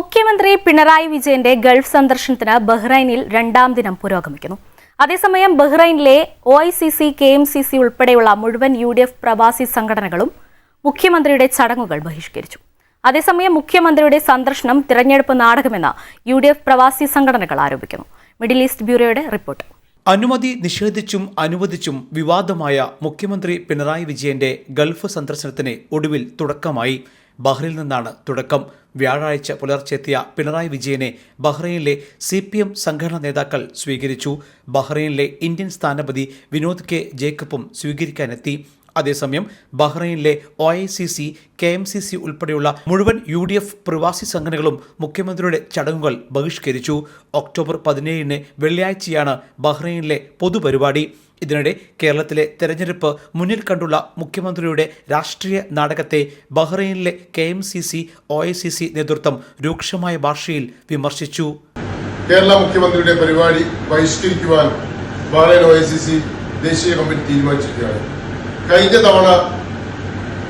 മുഖ്യമന്ത്രി പിണറായി വിജയന്റെ ഗൾഫ് സന്ദർശനത്തിന് ബഹ്റൈനിൽ രണ്ടാം ദിനം പുരോഗമിക്കുന്നു. അതേസമയം ബഹ്റൈനിലെ OICC, KMCC ഉൾപ്പെടെയുള്ള മുഴുവൻ UDF പ്രവാസി സംഘടനകളും മുഖ്യമന്ത്രിയുടെ ചടങ്ങുകൾ ബഹിഷ്കരിച്ചു. അതേസമയം മുഖ്യമന്ത്രിയുടെ സന്ദർശനം തിരഞ്ഞെടുപ്പ് നാടകമെന്ന് UDF പ്രവാസി സംഘടനകൾ ആരോപിക്കുന്നു. മിഡിൽ ഈസ്റ്റ് ബ്യൂറോയുടെ റിപ്പോർട്ട്. അനുമതി നിഷേധിച്ചും അനുവദിച്ചും വിവാദമായ മുഖ്യമന്ത്രി പിണറായി വിജയന്റെ ഗൾഫ് സന്ദർശനത്തിന് ഒടുവിൽ തുടക്കമായി. ബഹ്റൈനിൽ നിന്നാണ് തുടക്കം. വ്യാഴാഴ്ച പുലർച്ചെത്തിയ പിണറായി വിജയനെ ബഹ്റൈനിലെ CPM സംഘടനാ നേതാക്കൾ സ്വീകരിച്ചു. ബഹ്റൈനിലെ ഇന്ത്യൻ സ്ഥാനപതി വിനോദ് K. ജേക്കബും സ്വീകരിക്കാനെത്തി. അതേസമയം ബഹ്റൈനിലെ OICC, KMCC ഉൾപ്പെടെയുള്ള മുഴുവൻ UDF പ്രവാസി സംഘടനകളും മുഖ്യമന്ത്രിയുടെ ചടങ്ങുകൾ ബഹിഷ്കരിച്ചു. ഒക്ടോബർ 17 വെള്ളിയാഴ്ചയാണ് ബഹ്റൈനിലെ പൊതുപരിപാടി. ഇതിനിടെ കേരളത്തിലെ തെരഞ്ഞെടുപ്പ് മുന്നിൽ കണ്ടുള്ള മുഖ്യമന്ത്രിയുടെ രാഷ്ട്രീയ നാടകത്തെ ബഹ്റൈനിലെ KMCC, OICC നേതൃത്വം രൂക്ഷമായ ഭാഷയിൽ വിമർശിച്ചു. കേരള മുഖ്യമന്ത്രിയുടെ പരിപാടി ബഹിഷ്കരിക്കുവാൻ ബഹ്റൈൻ OICC ദേശീയ കമ്മിറ്റി തീരുമാനിച്ചിരിക്കുകയാണ്. കഴിഞ്ഞ തവണ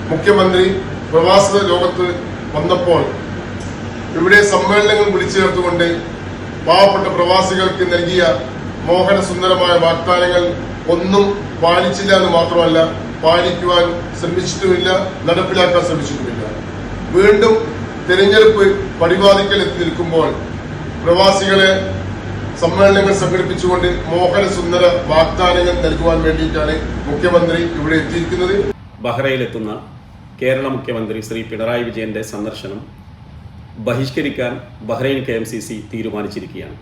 മുഖ്യമന്ത്രി പ്രവാസ ലോകത്ത് വന്നപ്പോൾ ഇവിടെ സമ്മേളനങ്ങൾ വിളിച്ചു ചേർത്തുകൊണ്ട് പാവപ്പെട്ട പ്രവാസികൾക്ക് നൽകിയ മോഹന സുന്ദരമായ വാഗ്ദാനങ്ങൾ ഒന്നും പാലിച്ചില്ല എന്ന് മാത്രമല്ല, പാലിക്കുവാൻ ശ്രമിച്ചിട്ടുമില്ല, നടപ്പിലാക്കാൻ ശ്രമിച്ചിട്ടുമില്ല. വീണ്ടും തെരഞ്ഞെടുപ്പ് പടിവാതിക്കൽ എത്തി നിൽക്കുമ്പോൾ പ്രവാസികളെ സമ്മേളനങ്ങൾ സംഘടിപ്പിച്ചുകൊണ്ട് മോഹന സുന്ദര വാഗ്ദാനങ്ങൾ നൽകുവാൻ വേണ്ടിയിട്ടാണ് മുഖ്യമന്ത്രി ഇവിടെ എത്തിയിരിക്കുന്നത്. ബഹ്റൈനിലെത്തുന്ന കേരള മുഖ്യമന്ത്രി ശ്രീ പിണറായി വിജയന്റെ സന്ദർശനം ബഹിഷ്കരിക്കാൻ ബഹ്റൈൻ KMCC തീരുമാനിച്ചിരിക്കുകയാണ്.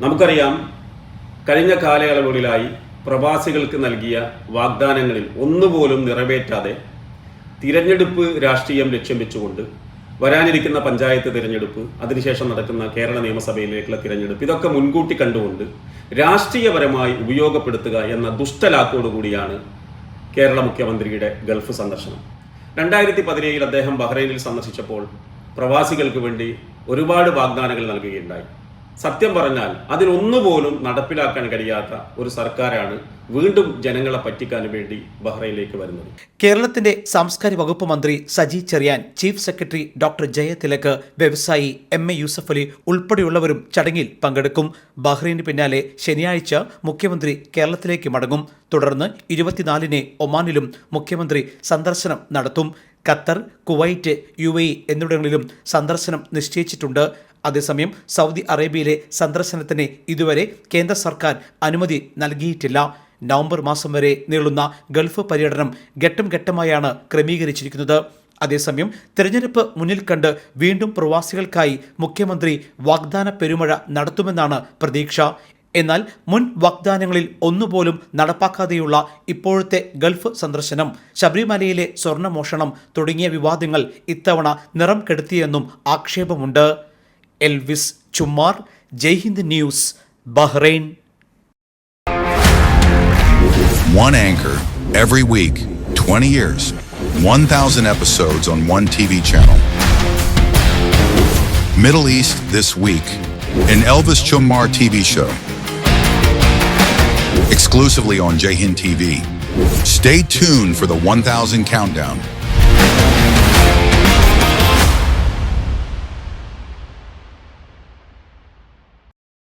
നമുക്കറിയാം, കഴിഞ്ഞ കാലയളവുകളിലായി പ്രവാസികൾക്ക് നൽകിയ വാഗ്ദാനങ്ങളിൽ ഒന്നുപോലും നിറവേറ്റാതെ തിരഞ്ഞെടുപ്പ് രാഷ്ട്രീയം ലക്ഷ്യം വെച്ചുകൊണ്ട് വരാനിരിക്കുന്ന പഞ്ചായത്ത് തിരഞ്ഞെടുപ്പ്, അതിനുശേഷം നടക്കുന്ന കേരള നിയമസഭയിലേക്കുള്ള തിരഞ്ഞെടുപ്പ്, ഇതൊക്കെ മുൻകൂട്ടി കണ്ടുകൊണ്ട് രാഷ്ട്രീയപരമായി ഉപയോഗപ്പെടുത്തുക എന്ന ദുഷ്ടലാക്കോടുകൂടിയാണ് കേരള മുഖ്യമന്ത്രിയുടെ ഗൾഫ് സന്ദർശനം. 2017 അദ്ദേഹം ബഹ്റൈനിൽ സന്ദർശിച്ചപ്പോൾ പ്രവാസികൾക്ക് വേണ്ടി ഒരുപാട് വാഗ്ദാനങ്ങൾ നൽകുകയുണ്ടായി. സത്യം പറഞ്ഞാൽ അതിലൊന്നുപോലും നടപ്പിലാക്കാൻ കഴിയാത്ത ഒരു സർക്കാരാണ് വീണ്ടും ജനങ്ങളെ പറ്റിക്കാൻ വേണ്ടി ബഹ്റൈനിലേക്ക് വരുന്നത്. കേരളത്തിന്റെ സാംസ്കാരിക വകുപ്പ് മന്ത്രി Saji Cheriyan, chief secretary doctor Jayathilak, വ്യവസായി MA യൂസഫ് അലി ഉൾപ്പെടെയുള്ളവരും ചടങ്ങിൽ പങ്കെടുക്കും. ബഹ്റൈന് പിന്നാലെ ശനിയാഴ്ച മുഖ്യമന്ത്രി കേരളത്തിലേക്ക് മടങ്ങും. തുടർന്ന് 24 ഒമാനിലും മുഖ്യമന്ത്രി സന്ദർശനം നടത്തും. ഖത്തർ, കുവൈറ്റ്, UAE എന്നിവിടങ്ങളിലും സന്ദർശനം നിശ്ചയിച്ചിട്ടുണ്ട്. അതേസമയം സൗദി അറേബ്യയിലെ സന്ദർശനത്തിന് ഇതുവരെ കേന്ദ്ര സർക്കാർ അനുമതി നൽകിയിട്ടില്ല. നവംബർ മാസം വരെ നീളുന്ന ഗൾഫ് പര്യടനം ഘട്ടം ഘട്ടമായാണ് ക്രമീകരിച്ചിരിക്കുന്നത്. അതേസമയം തെരഞ്ഞെടുപ്പ് മുന്നിൽ കണ്ട് വീണ്ടും പ്രവാസികൾക്കായി മുഖ്യമന്ത്രി വാഗ്ദാന പെരുമഴ നടത്തുമെന്നാണ് പ്രതീക്ഷ. എന്നാൽ മുൻ വാഗ്ദാനങ്ങളിൽ ഒന്നുപോലും നടപ്പാക്കാതെയുള്ള ഇപ്പോഴത്തെ ഗൾഫ് സന്ദർശനം ശബരിമലയിലെ സ്വർണ്ണമോഷണം തുടങ്ങിയ വിവാദങ്ങൾ ഇത്തവണ നിറം കെടുത്തിയെന്നും ആക്ഷേപമുണ്ട്. Elvis Chummar, Jaihind news, Bahrain. One anchor every week, 20 years, 1,000 episodes on one TV channel. Middle East This Week, an Elvis Chummar TV show. Exclusively on Jayhind TV. Stay tuned for the 1,000 countdown.